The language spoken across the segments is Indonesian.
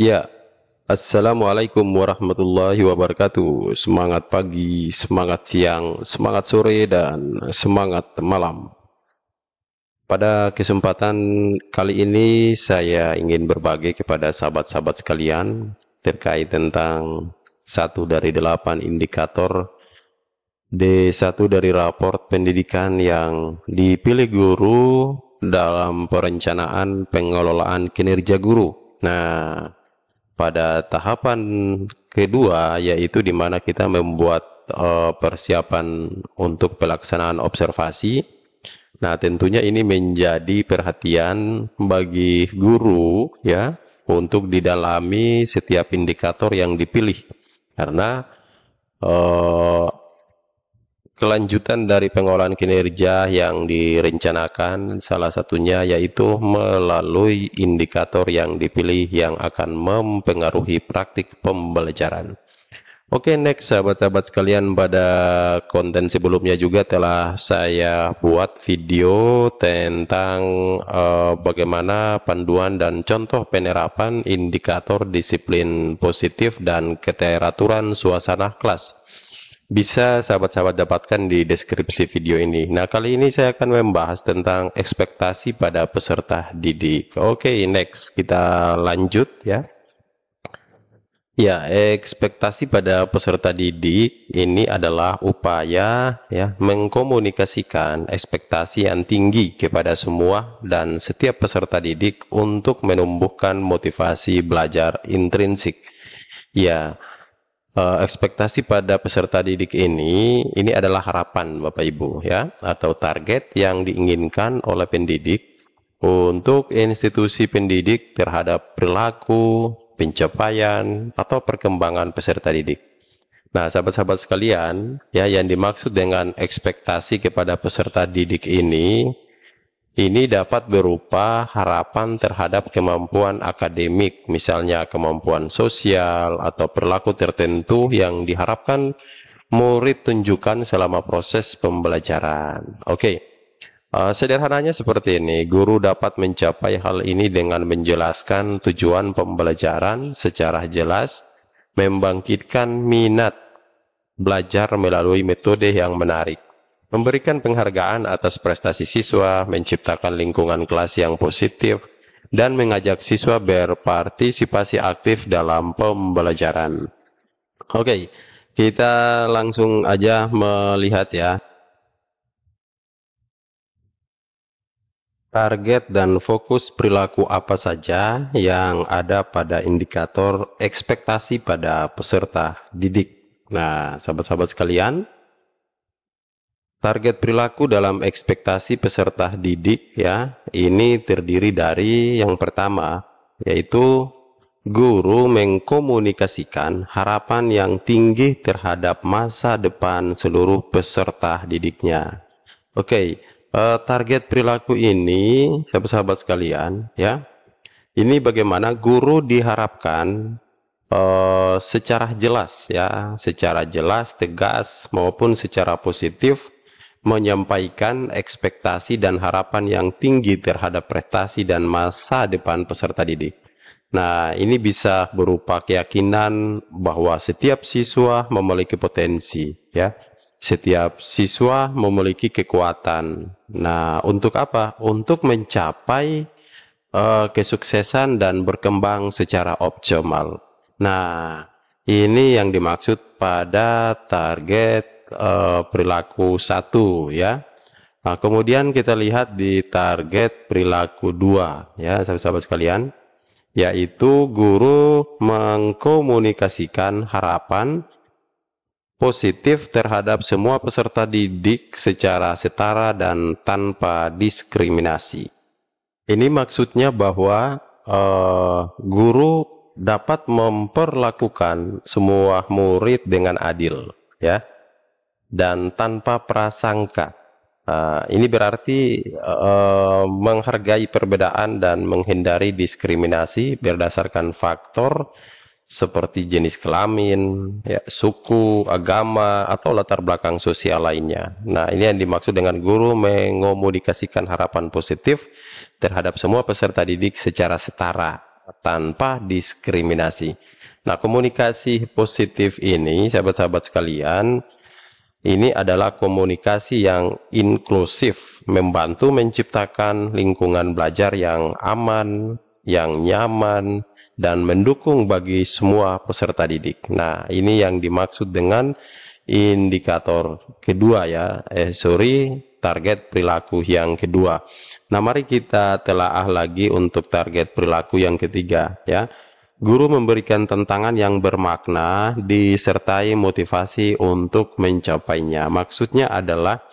Ya, Assalamualaikum warahmatullahi wabarakatuh. Semangat pagi, semangat siang, semangat sore, dan semangat malam. Pada kesempatan kali ini saya ingin berbagi kepada sahabat-sahabat sekalian terkait tentang satu dari 8 indikator D1 dari raport pendidikan yang dipilih guru dalam perencanaan pengelolaan kinerja guru. Nah, pada tahapan kedua, yaitu di mana kita membuat persiapan untuk pelaksanaan observasi. Nah, tentunya ini menjadi perhatian bagi guru ya untuk didalami setiap indikator yang dipilih, karena eh, kelanjutan dari pengolahan kinerja yang direncanakan salah satunya yaitu melalui indikator yang dipilih yang akan mempengaruhi praktik pembelajaran. Oke, next sahabat-sahabat sekalian, pada konten sebelumnya juga telah saya buat video tentang bagaimana panduan dan contoh penerapan indikator disiplin positif dan keteraturan suasana kelas. Bisa sahabat-sahabat dapatkan di deskripsi video ini. Nah, kali ini saya akan membahas tentang ekspektasi pada peserta didik. Oke, next kita lanjut ya. Ya, ekspektasi pada peserta didik ini adalah upaya ya mengkomunikasikan ekspektasi yang tinggi kepada semua dan setiap peserta didik untuk menumbuhkan motivasi belajar intrinsik. Ya, ekspektasi pada peserta didik ini adalah harapan Bapak Ibu ya, atau target yang diinginkan oleh pendidik untuk institusi pendidik terhadap perilaku, pencapaian, atau perkembangan peserta didik. Nah, sahabat-sahabat sekalian, ya, yang dimaksud dengan ekspektasi kepada peserta didik ini dapat berupa harapan terhadap kemampuan akademik, misalnya kemampuan sosial atau perilaku tertentu yang diharapkan murid tunjukkan selama proses pembelajaran. Oke. Sederhananya seperti ini, guru dapat mencapai hal ini dengan menjelaskan tujuan pembelajaran secara jelas, membangkitkan minat belajar melalui metode yang menarik, memberikan penghargaan atas prestasi siswa, menciptakan lingkungan kelas yang positif, dan mengajak siswa berpartisipasi aktif dalam pembelajaran. Oke, kita langsung aja melihat ya. Target dan fokus perilaku apa saja yang ada pada indikator ekspektasi pada peserta didik. Nah, sahabat-sahabat sekalian, target perilaku dalam ekspektasi peserta didik ya, ini terdiri dari yang pertama, yaitu guru mengkomunikasikan harapan yang tinggi terhadap masa depan seluruh peserta didiknya. Oke, target perilaku ini, sahabat-sahabat sekalian, ya, ini bagaimana guru diharapkan secara jelas, ya, secara jelas, tegas maupun secara positif menyampaikan ekspektasi dan harapan yang tinggi terhadap prestasi dan masa depan peserta didik. Nah, ini bisa berupa keyakinan bahwa setiap siswa memiliki potensi, ya. Setiap siswa memiliki kekuatan. Nah, untuk apa? Untuk mencapai kesuksesan dan berkembang secara optimal. Nah, ini yang dimaksud pada target perilaku 1 ya. Nah, kemudian kita lihat di target perilaku 2 ya, sahabat-sahabat sekalian, yaitu guru mengkomunikasikan harapan positif terhadap semua peserta didik secara setara dan tanpa diskriminasi. Ini maksudnya bahwa guru dapat memperlakukan semua murid dengan adil, ya, dan tanpa prasangka. Ini berarti menghargai perbedaan dan menghindari diskriminasi berdasarkan faktor seperti jenis kelamin, ya, suku, agama, atau latar belakang sosial lainnya. Nah, ini yang dimaksud dengan guru mengomunikasikan harapan positif terhadap semua peserta didik secara setara. tanpa diskriminasi. Nah, komunikasi positif ini, sahabat-sahabat sekalian, ini adalah komunikasi yang inklusif, membantu menciptakan lingkungan belajar yang aman, yang nyaman, dan mendukung bagi semua peserta didik. Nah, ini yang dimaksud dengan indikator kedua ya, target perilaku yang kedua. Nah, mari kita telaah lagi untuk target perilaku yang ketiga ya. Guru memberikan tantangan yang bermakna disertai motivasi untuk mencapainya. Maksudnya adalah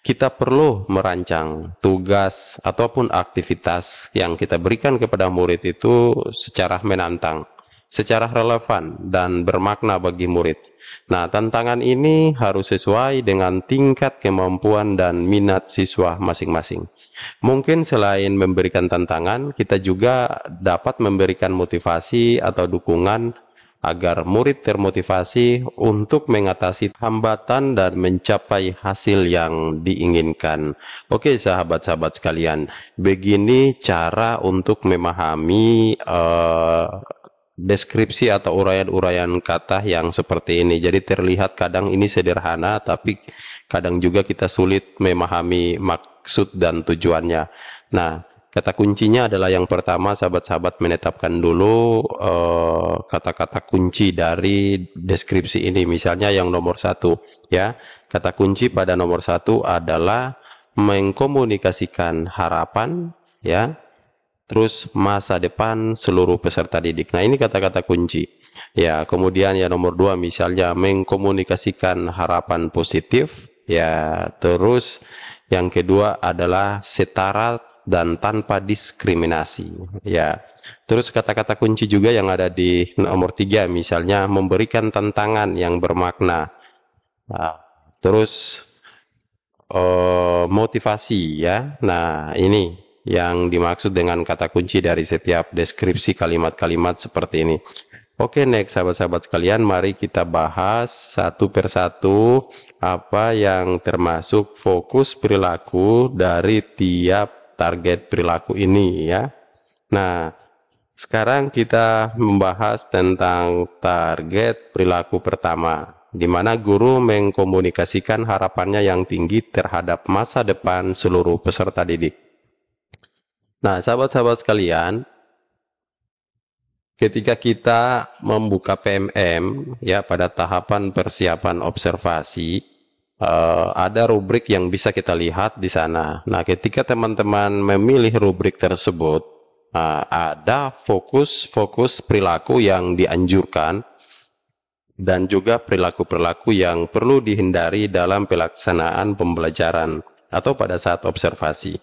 kita perlu merancang tugas ataupun aktivitas yang kita berikan kepada murid itu secara menantang, secara relevan dan bermakna bagi murid. Nah, tantangan ini harus sesuai dengan tingkat kemampuan dan minat siswa masing-masing. Mungkin selain memberikan tantangan, kita juga dapat memberikan motivasi atau dukungan agar murid termotivasi untuk mengatasi hambatan dan mencapai hasil yang diinginkan. Oke, sahabat-sahabat sekalian, begini cara untuk memahami deskripsi atau uraian-uraian kata yang seperti ini. Jadi terlihat kadang ini sederhana, tapi kadang juga kita sulit memahami maksud dan tujuannya. Nah, kata kuncinya adalah yang pertama, sahabat-sahabat menetapkan dulu kata-kata kunci dari deskripsi ini. Misalnya yang nomor 1 ya, kata kunci pada nomor 1 adalah mengkomunikasikan harapan ya, terus masa depan seluruh peserta didik. Nah, ini kata-kata kunci ya. Kemudian ya nomor 2 misalnya mengkomunikasikan harapan positif ya. Terus yang kedua adalah setara dan tanpa diskriminasi ya. Terus kata-kata kunci juga yang ada di nomor 3 misalnya memberikan tantangan yang bermakna. Nah, terus motivasi ya. Nah, ini yang dimaksud dengan kata kunci dari setiap deskripsi kalimat-kalimat seperti ini. Oke, next sahabat-sahabat sekalian, mari kita bahas satu persatu apa yang termasuk fokus perilaku dari tiap target perilaku ini ya. Nah, sekarang kita membahas tentang target perilaku pertama, di mana guru mengkomunikasikan harapannya yang tinggi terhadap masa depan seluruh peserta didik. Nah, sahabat-sahabat sekalian, ketika kita membuka PMM ya pada tahapan persiapan observasi, ada rubrik yang bisa kita lihat di sana. Nah, ketika teman-teman memilih rubrik tersebut, ada fokus perilaku yang dianjurkan dan juga perilaku-perilaku yang perlu dihindari dalam pelaksanaan pembelajaran atau pada saat observasi.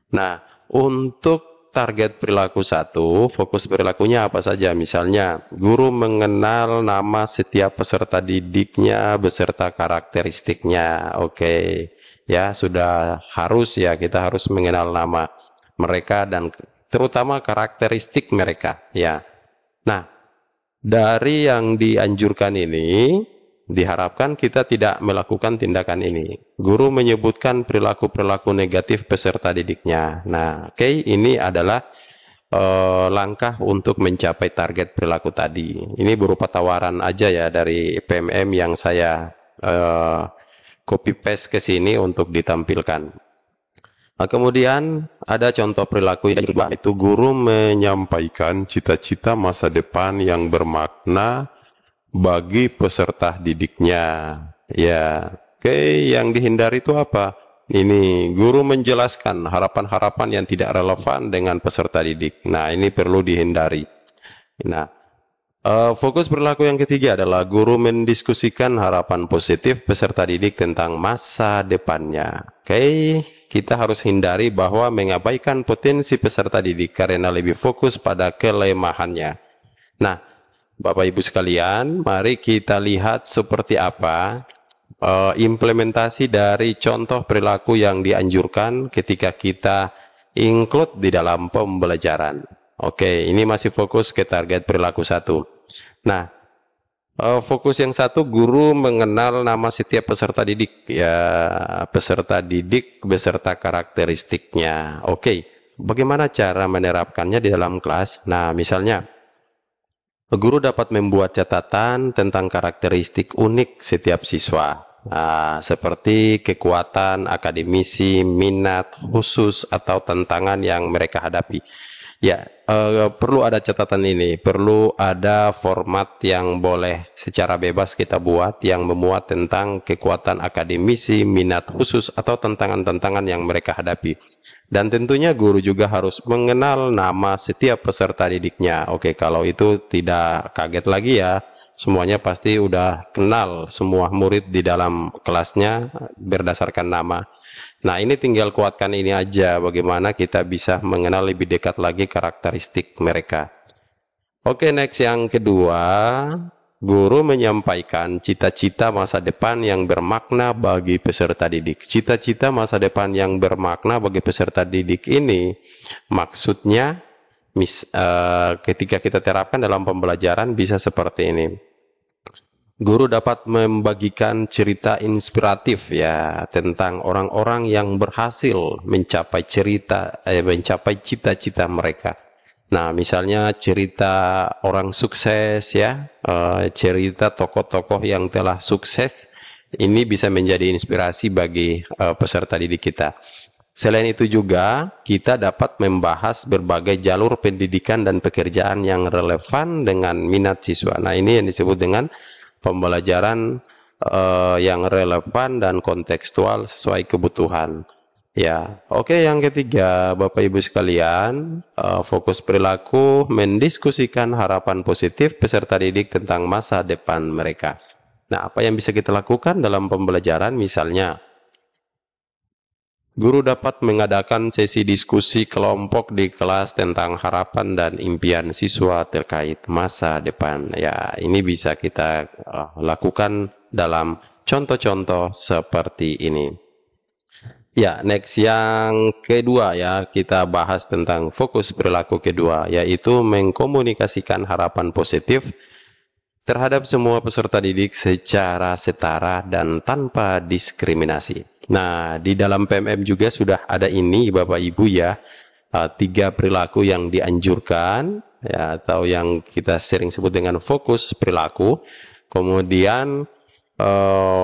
Nah, untuk target perilaku 1, fokus perilakunya apa saja? Misalnya, guru mengenal nama setiap peserta didiknya beserta karakteristiknya. Oke, ya sudah harus ya, kita harus mengenal nama mereka dan terutama karakteristik mereka ya. Nah, dari yang dianjurkan ini diharapkan kita tidak melakukan tindakan ini. Guru menyebutkan perilaku-perilaku negatif peserta didiknya. Nah, oke, ini adalah langkah untuk mencapai target perilaku tadi. Ini berupa tawaran aja ya dari PMM yang saya copy paste ke sini untuk ditampilkan. Nah, kemudian ada contoh perilaku yang kedua, itu guru menyampaikan cita-cita masa depan yang bermakna bagi peserta didiknya ya. Oke, yang dihindari itu apa? Ini guru menjelaskan harapan-harapan yang tidak relevan dengan peserta didik. Nah, ini perlu dihindari. Nah, fokus perilaku yang ketiga adalah guru mendiskusikan harapan positif peserta didik tentang masa depannya. Oke, kita harus hindari bahwa mengabaikan potensi peserta didik karena lebih fokus pada kelemahannya. Nah, Bapak Ibu sekalian, mari kita lihat seperti apa implementasi dari contoh perilaku yang dianjurkan ketika kita include di dalam pembelajaran. Oke, ini masih fokus ke target perilaku 1. Nah, fokus yang 1, guru mengenal nama setiap peserta didik ya, peserta didik beserta karakteristiknya. Oke. Bagaimana cara menerapkannya di dalam kelas? Nah, misalnya guru dapat membuat catatan tentang karakteristik unik setiap siswa, seperti kekuatan akademisi, minat khusus, atau tantangan yang mereka hadapi. Ya, perlu ada catatan ini, perlu ada format yang boleh secara bebas kita buat yang memuat tentang kekuatan akademisi, minat khusus, atau tantangan-tantangan yang mereka hadapi. Dan tentunya guru juga harus mengenal nama setiap peserta didiknya. Oke, kalau itu tidak kaget lagi ya, semuanya pasti udah kenal semua murid di dalam kelasnya berdasarkan nama. Nah, ini tinggal kuatkan ini aja, bagaimana kita bisa mengenal lebih dekat lagi karakteristik mereka. Oke, next yang kedua, guru menyampaikan cita-cita masa depan yang bermakna bagi peserta didik. Cita-cita masa depan yang bermakna bagi peserta didik ini maksudnya ketika kita terapkan dalam pembelajaran bisa seperti ini. Guru dapat membagikan cerita inspiratif ya tentang orang-orang yang berhasil mencapai cita-cita mereka. Nah, misalnya cerita orang sukses ya, cerita tokoh-tokoh yang telah sukses, ini bisa menjadi inspirasi bagi peserta didik kita. Selain itu juga, kita dapat membahas berbagai jalur pendidikan dan pekerjaan yang relevan dengan minat siswa. Nah, ini yang disebut dengan pembelajaran yang relevan dan kontekstual sesuai kebutuhan. Ya, oke, yang ketiga, Bapak Ibu sekalian, fokus perilaku mendiskusikan harapan positif peserta didik tentang masa depan mereka. Nah, apa yang bisa kita lakukan dalam pembelajaran? Misalnya, guru dapat mengadakan sesi diskusi kelompok di kelas tentang harapan dan impian siswa terkait masa depan. Ya, ini bisa kita lakukan dalam contoh-contoh seperti ini. Ya, next yang kedua ya, kita bahas tentang fokus perilaku kedua, yaitu mengkomunikasikan harapan positif terhadap semua peserta didik secara setara dan tanpa diskriminasi. Nah, di dalam PMM juga sudah ada ini Bapak Ibu ya, 3 perilaku yang dianjurkan ya, atau yang kita sering sebut dengan fokus perilaku. Kemudian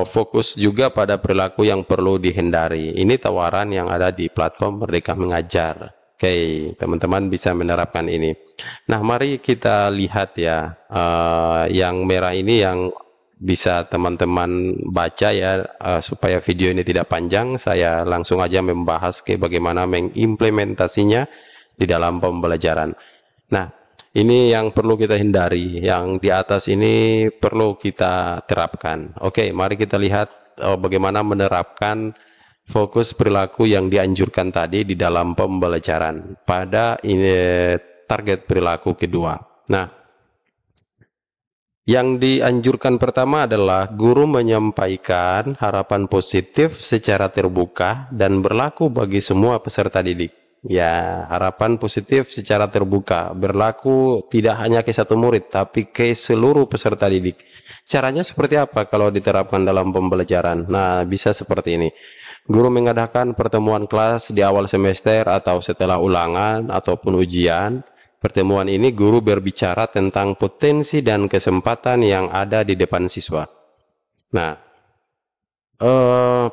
fokus juga pada perilaku yang perlu dihindari. Ini tawaran yang ada di platform Merdeka Mengajar. Oke, teman-teman bisa menerapkan ini. Nah, mari kita lihat ya, yang merah ini yang bisa teman-teman baca ya, supaya video ini tidak panjang. Saya langsung aja membahas ke bagaimana mengimplementasinya di dalam pembelajaran. Nah, ini yang perlu kita hindari, yang di atas ini perlu kita terapkan. Oke, mari kita lihat bagaimana menerapkan fokus perilaku yang dianjurkan tadi di dalam pembelajaran pada ini target perilaku kedua. Nah, yang dianjurkan pertama adalah guru menyampaikan harapan positif secara terbuka dan berlaku bagi semua peserta didik. Ya, harapan positif secara terbuka berlaku tidak hanya ke satu murid, tapi ke seluruh peserta didik. Caranya seperti apa kalau diterapkan dalam pembelajaran? Nah, bisa seperti ini. Guru mengadakan pertemuan kelas di awal semester atau setelah ulangan ataupun ujian. Pertemuan ini guru berbicara tentang potensi dan kesempatan yang ada di depan siswa. Nah,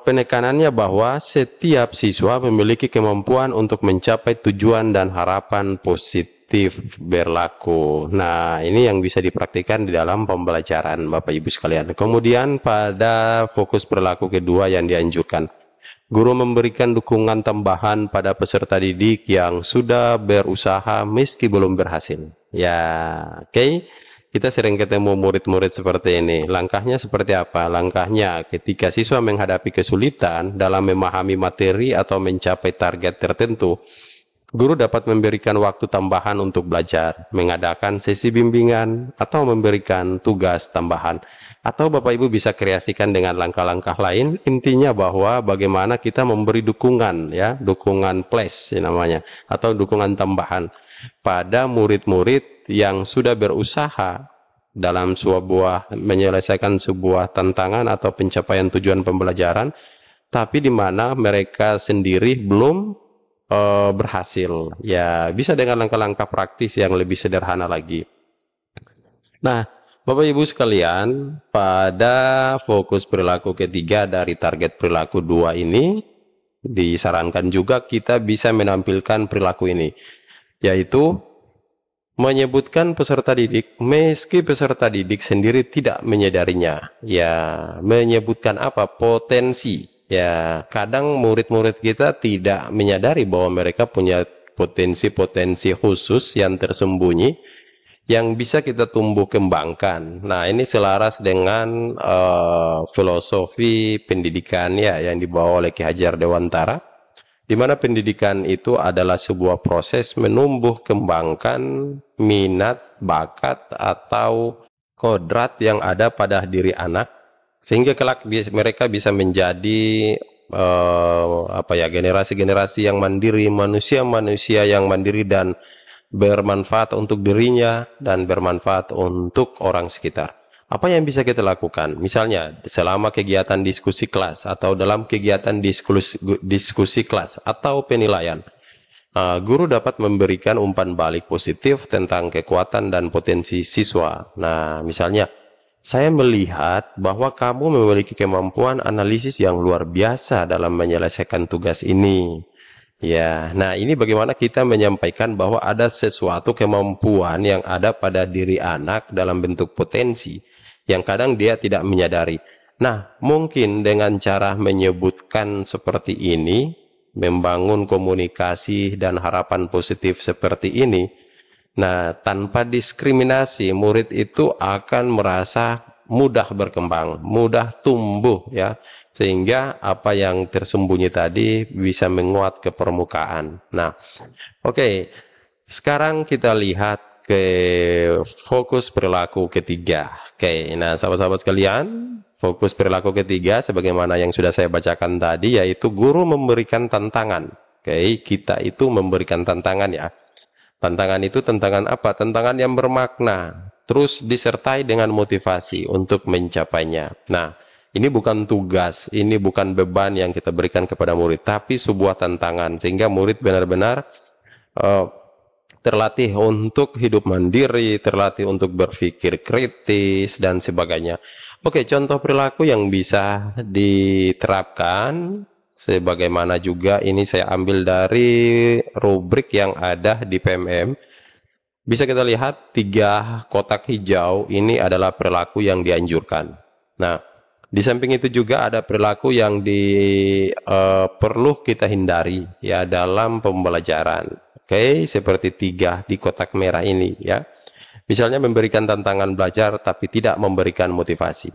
penekanannya bahwa setiap siswa memiliki kemampuan untuk mencapai tujuan dan harapan positif berlaku. Nah, ini yang bisa dipraktikkan di dalam pembelajaran Bapak Ibu sekalian. Kemudian pada fokus perilaku kedua yang dianjurkan, guru memberikan dukungan tambahan pada peserta didik yang sudah berusaha meski belum berhasil. Ya, oke. Kita sering ketemu murid-murid seperti ini. Langkahnya seperti apa? Langkahnya ketika siswa menghadapi kesulitan dalam memahami materi atau mencapai target tertentu, guru dapat memberikan waktu tambahan untuk belajar, mengadakan sesi bimbingan, atau memberikan tugas tambahan. Atau Bapak Ibu bisa kreasikan dengan langkah-langkah lain. Intinya bahwa bagaimana kita memberi dukungan, ya, dukungan plus namanya, atau dukungan tambahan pada murid-murid yang sudah berusaha dalam menyelesaikan sebuah tantangan atau pencapaian tujuan pembelajaran, tapi di mana mereka sendiri belum berhasil. Ya, bisa dengan langkah-langkah praktis yang lebih sederhana lagi. Nah, Bapak Ibu sekalian, pada fokus perilaku ketiga dari target perilaku 2 ini, disarankan juga kita bisa menampilkan perilaku ini, yaitu menyebutkan peserta didik meski peserta didik sendiri tidak menyadarinya. Ya, menyebutkan apa? Potensi. Ya, kadang murid-murid kita tidak menyadari bahwa mereka punya potensi-potensi khusus yang tersembunyi yang bisa kita tumbuh kembangkan. Nah, ini selaras dengan filosofi pendidikan ya yang dibawa oleh Ki Hajar Dewantara, di mana pendidikan itu adalah sebuah proses menumbuh kembangkan minat, bakat, atau kodrat yang ada pada diri anak, sehingga kelak mereka bisa menjadi generasi-generasi yang mandiri, manusia-manusia yang mandiri dan bermanfaat untuk dirinya dan bermanfaat untuk orang sekitar. Apa yang bisa kita lakukan? Misalnya, selama kegiatan diskusi kelas atau dalam kegiatan diskusi kelas atau penilaian, guru dapat memberikan umpan balik positif tentang kekuatan dan potensi siswa. Nah, misalnya, saya melihat bahwa kamu memiliki kemampuan analisis yang luar biasa dalam menyelesaikan tugas ini. Ya, nah ini bagaimana kita menyampaikan bahwa ada sesuatu kemampuan yang ada pada diri anak dalam bentuk potensi yang kadang dia tidak menyadari. Nah, mungkin dengan cara menyebutkan seperti ini, membangun komunikasi dan harapan positif seperti ini, nah tanpa diskriminasi, murid itu akan merasa mudah berkembang, mudah tumbuh ya, sehingga apa yang tersembunyi tadi bisa menguat ke permukaan. Nah, oke, sekarang kita lihat ke fokus perilaku ketiga. Oke, nah sahabat-sahabat sekalian, fokus perilaku ketiga sebagaimana yang sudah saya bacakan tadi, yaitu guru memberikan tantangan. Oke, kita itu memberikan tantangan ya. Tantangan itu tantangan apa? Tantangan yang bermakna, terus disertai dengan motivasi untuk mencapainya. Nah, ini bukan tugas, ini bukan beban yang kita berikan kepada murid, tapi sebuah tantangan, sehingga murid benar-benar terlatih untuk hidup mandiri, terlatih untuk berpikir kritis, dan sebagainya. Oke, contoh perilaku yang bisa diterapkan, sebagaimana juga ini saya ambil dari rubrik yang ada di PMM. Bisa kita lihat 3 kotak hijau ini adalah perilaku yang dianjurkan. Nah, di samping itu juga ada perilaku yang perlu kita hindari ya dalam pembelajaran. Oke, seperti 3 di kotak merah ini ya. Misalnya memberikan tantangan belajar tapi tidak memberikan motivasi.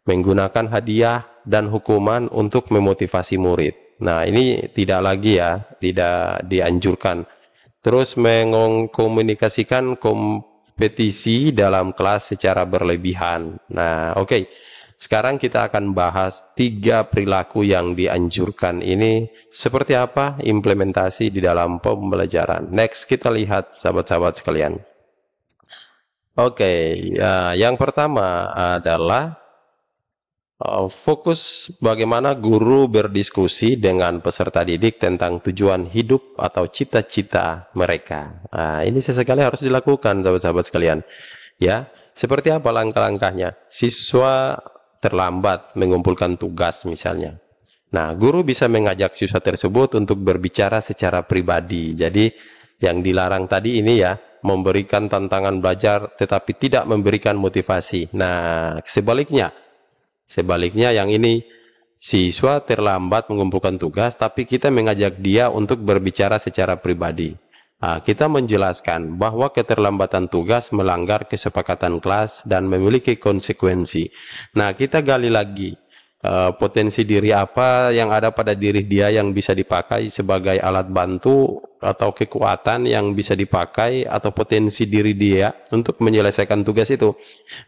Menggunakan hadiah dan hukuman untuk memotivasi murid. Nah, ini tidak lagi ya, tidak dianjurkan. Terus mengkomunikasikan kompetisi dalam kelas secara berlebihan. Nah, oke. Sekarang kita akan bahas 3 perilaku yang dianjurkan ini seperti apa implementasi di dalam pembelajaran. Next, kita lihat sahabat-sahabat sekalian. Oke, ya, yang pertama adalah fokus bagaimana guru berdiskusi dengan peserta didik tentang tujuan hidup atau cita-cita mereka. Nah, ini sesekali harus dilakukan sahabat-sahabat sekalian. Ya, seperti apa langkah-langkahnya? Siswa terlambat mengumpulkan tugas misalnya. Nah, guru bisa mengajak siswa tersebut untuk berbicara secara pribadi. Jadi, yang dilarang tadi ini ya, memberikan tantangan belajar tetapi tidak memberikan motivasi. Nah, sebaliknya yang ini, siswa terlambat mengumpulkan tugas tapi kita mengajak dia untuk berbicara secara pribadi. Nah, kita menjelaskan bahwa keterlambatan tugas melanggar kesepakatan kelas dan memiliki konsekuensi. Nah, kita gali lagi potensi diri apa yang ada pada diri dia yang bisa dipakai sebagai alat bantu atau kekuatan yang bisa dipakai atau potensi diri dia untuk menyelesaikan tugas itu.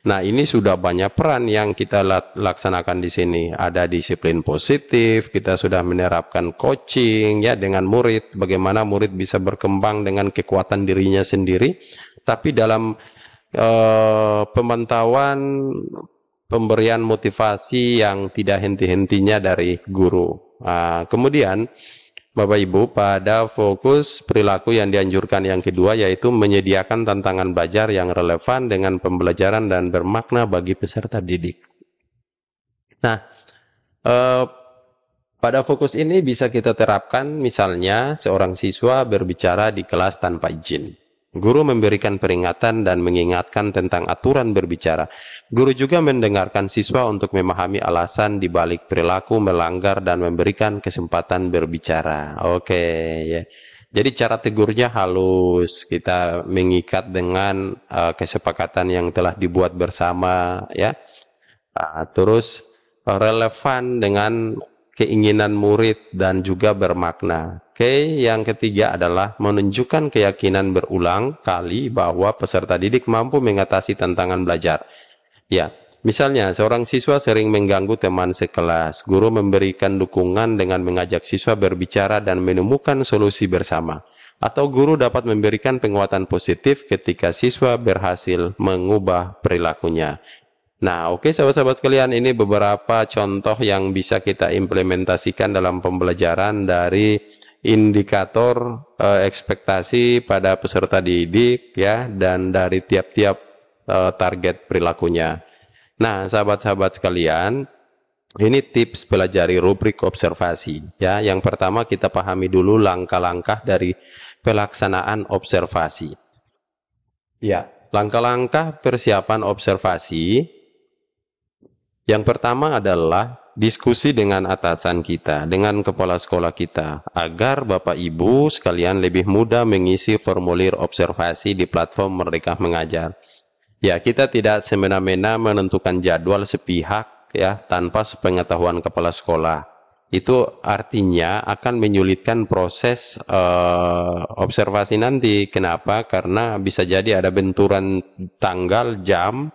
Nah, ini sudah banyak peran yang kita laksanakan di sini. Ada disiplin positif, kita sudah menerapkan coaching ya dengan murid, bagaimana murid bisa berkembang dengan kekuatan dirinya sendiri, tapi dalam pemantauan pemberian motivasi yang tidak henti-hentinya dari guru. Kemudian Bapak Ibu, pada fokus perilaku yang dianjurkan yang kedua yaitu menyediakan tantangan belajar yang relevan dengan pembelajaran dan bermakna bagi peserta didik. Nah, pada fokus ini bisa kita terapkan misalnya seorang siswa berbicara di kelas tanpa izin. Guru memberikan peringatan dan mengingatkan tentang aturan berbicara. Guru juga mendengarkan siswa untuk memahami alasan di balik perilaku melanggar dan memberikan kesempatan berbicara. Oke, ya. Jadi cara tegurnya halus, kita mengikat dengan kesepakatan yang telah dibuat bersama, ya. Terus relevan dengan keinginan murid dan juga bermakna. Oke, yang ketiga adalah menunjukkan keyakinan berulang kali bahwa peserta didik mampu mengatasi tantangan belajar. Ya, misalnya seorang siswa sering mengganggu teman sekelas. Guru memberikan dukungan dengan mengajak siswa berbicara dan menemukan solusi bersama. Atau guru dapat memberikan penguatan positif ketika siswa berhasil mengubah perilakunya. Nah, oke sahabat-sahabat sekalian, ini beberapa contoh yang bisa kita implementasikan dalam pembelajaran dari indikator ekspektasi pada peserta didik, ya, dan dari tiap-tiap target perilakunya. Nah, sahabat-sahabat sekalian, ini tips pelajari rubrik observasi, ya. Yang pertama kita pahami dulu langkah-langkah dari pelaksanaan observasi. Ya, langkah-langkah persiapan observasi. Yang pertama adalah diskusi dengan atasan kita, dengan kepala sekolah kita, agar Bapak Ibu sekalian lebih mudah mengisi formulir observasi di platform Merdeka Mengajar. Ya, kita tidak semena-mena menentukan jadwal sepihak, ya, tanpa sepengetahuan kepala sekolah. Itu artinya akan menyulitkan proses observasi nanti. Kenapa? Karena bisa jadi ada benturan tanggal, jam,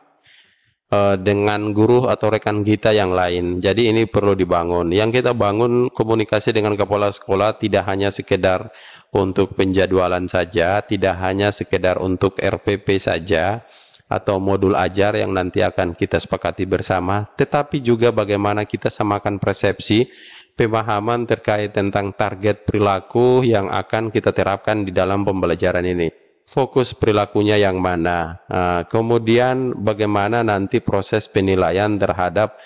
dengan guru atau rekan kita yang lain. Jadi ini perlu dibangun. Yang kita bangun komunikasi dengan kepala sekolah tidak hanya sekedar untuk penjadwalan saja, tidak hanya sekedar untuk RPP saja atau modul ajar yang nanti akan kita sepakati bersama, tetapi juga bagaimana kita samakan persepsi, pemahaman terkait tentang target perilaku yang akan kita terapkan di dalam pembelajaran ini. Fokus perilakunya yang mana, kemudian bagaimana nanti proses penilaian terhadap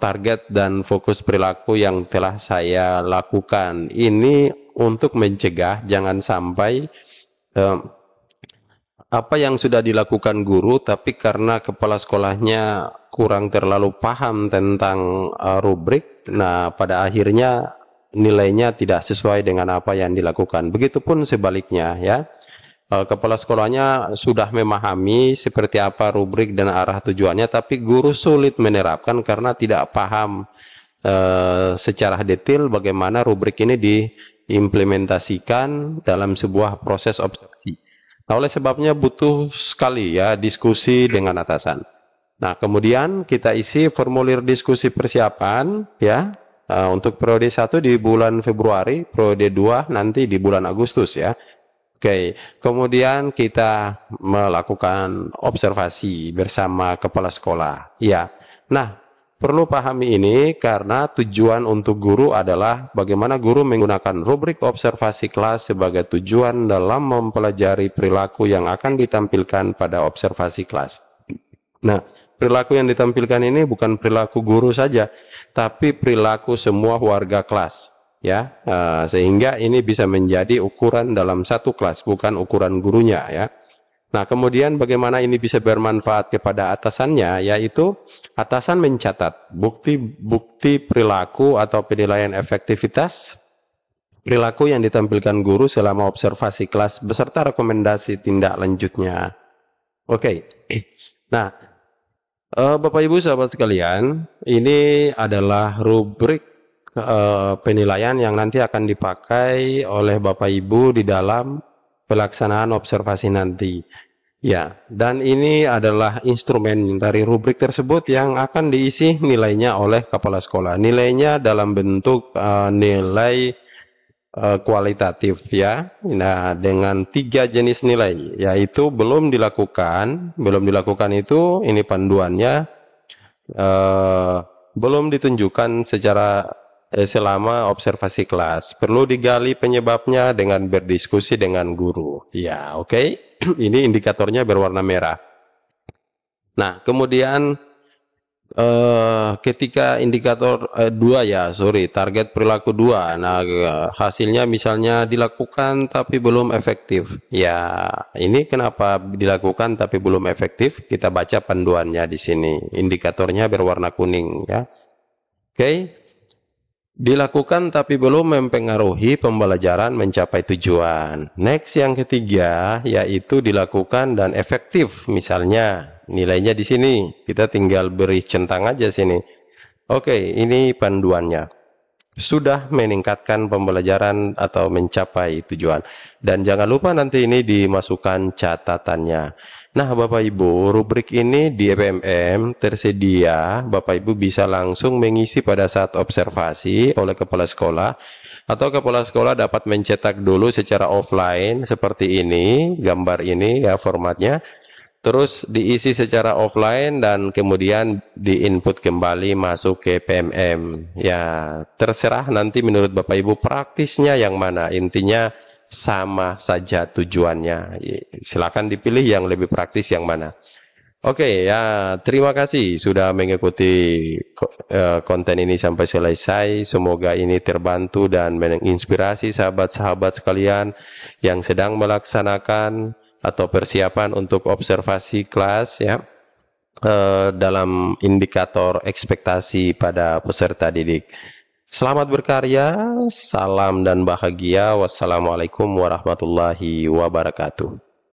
target dan fokus perilaku yang telah saya lakukan. Ini untuk mencegah jangan sampai apa yang sudah dilakukan guru tapi karena kepala sekolahnya kurang terlalu paham tentang rubrik, nah pada akhirnya nilainya tidak sesuai dengan apa yang dilakukan. Begitupun sebaliknya, ya. Kepala sekolahnya sudah memahami seperti apa rubrik dan arah tujuannya, tapi guru sulit menerapkan karena tidak paham secara detail bagaimana rubrik ini diimplementasikan dalam sebuah proses observasi. Nah, oleh sebabnya butuh sekali, ya, diskusi dengan atasan. Nah, kemudian kita isi formulir diskusi persiapan, ya, untuk periode 1 di bulan Februari, periode 2 nanti di bulan Agustus, ya. Oke, kemudian kita melakukan observasi bersama kepala sekolah. Ya, nah perlu pahami ini karena tujuan untuk guru adalah bagaimana guru menggunakan rubrik observasi kelas sebagai tujuan dalam mempelajari perilaku yang akan ditampilkan pada observasi kelas. Nah, perilaku yang ditampilkan ini bukan perilaku guru saja, tapi perilaku semua warga kelas. Ya, sehingga ini bisa menjadi ukuran dalam satu kelas, bukan ukuran gurunya, ya. Nah, kemudian bagaimana ini bisa bermanfaat kepada atasannya, yaitu atasan mencatat bukti perilaku atau penilaian efektivitas perilaku yang ditampilkan guru selama observasi kelas beserta rekomendasi tindak lanjutnya. Oke. Nah, Bapak Ibu sahabat sekalian, ini adalah rubrik penilaian yang nanti akan dipakai oleh Bapak Ibu di dalam pelaksanaan observasi nanti. Ya, dan ini adalah instrumen dari rubrik tersebut yang akan diisi nilainya oleh kepala sekolah. Nilainya dalam bentuk nilai kualitatif, ya. Nah, dengan 3 jenis nilai, yaitu belum dilakukan itu, ini panduannya, belum ditunjukkan secara selama observasi kelas. Perlu digali penyebabnya dengan berdiskusi dengan guru. Ya, oke. Ini indikatornya berwarna merah. Nah, kemudian ketika indikator 2 ya, sorry, target perilaku 2. Nah, hasilnya misalnya dilakukan tapi belum efektif. Ya, ini kenapa dilakukan tapi belum efektif? Kita baca panduannya di sini. Indikatornya berwarna kuning ya. Oke. Dilakukan tapi belum mempengaruhi pembelajaran mencapai tujuan. Next, yang ketiga yaitu dilakukan dan efektif. Misalnya nilainya di sini, kita tinggal beri centang aja sini. Oke, ini panduannya. Sudah meningkatkan pembelajaran atau mencapai tujuan. Dan jangan lupa nanti ini dimasukkan catatannya. Nah, Bapak Ibu, rubrik ini di EPMM tersedia. Bapak Ibu bisa langsung mengisi pada saat observasi oleh kepala sekolah, atau kepala sekolah dapat mencetak dulu secara offline seperti ini, gambar ini ya formatnya. Terus diisi secara offline dan kemudian diinput kembali masuk ke PMM. Ya, terserah nanti menurut Bapak Ibu praktisnya yang mana. Intinya sama saja tujuannya. Silakan dipilih yang lebih praktis yang mana. Oke, ya terima kasih sudah mengikuti konten ini sampai selesai. Semoga ini terbantu dan menginspirasi sahabat-sahabat sekalian yang sedang melaksanakan atau persiapan untuk observasi kelas ya, dalam indikator ekspektasi pada peserta didik. Selamat berkarya, salam dan bahagia. Wassalamualaikum warahmatullahi wabarakatuh.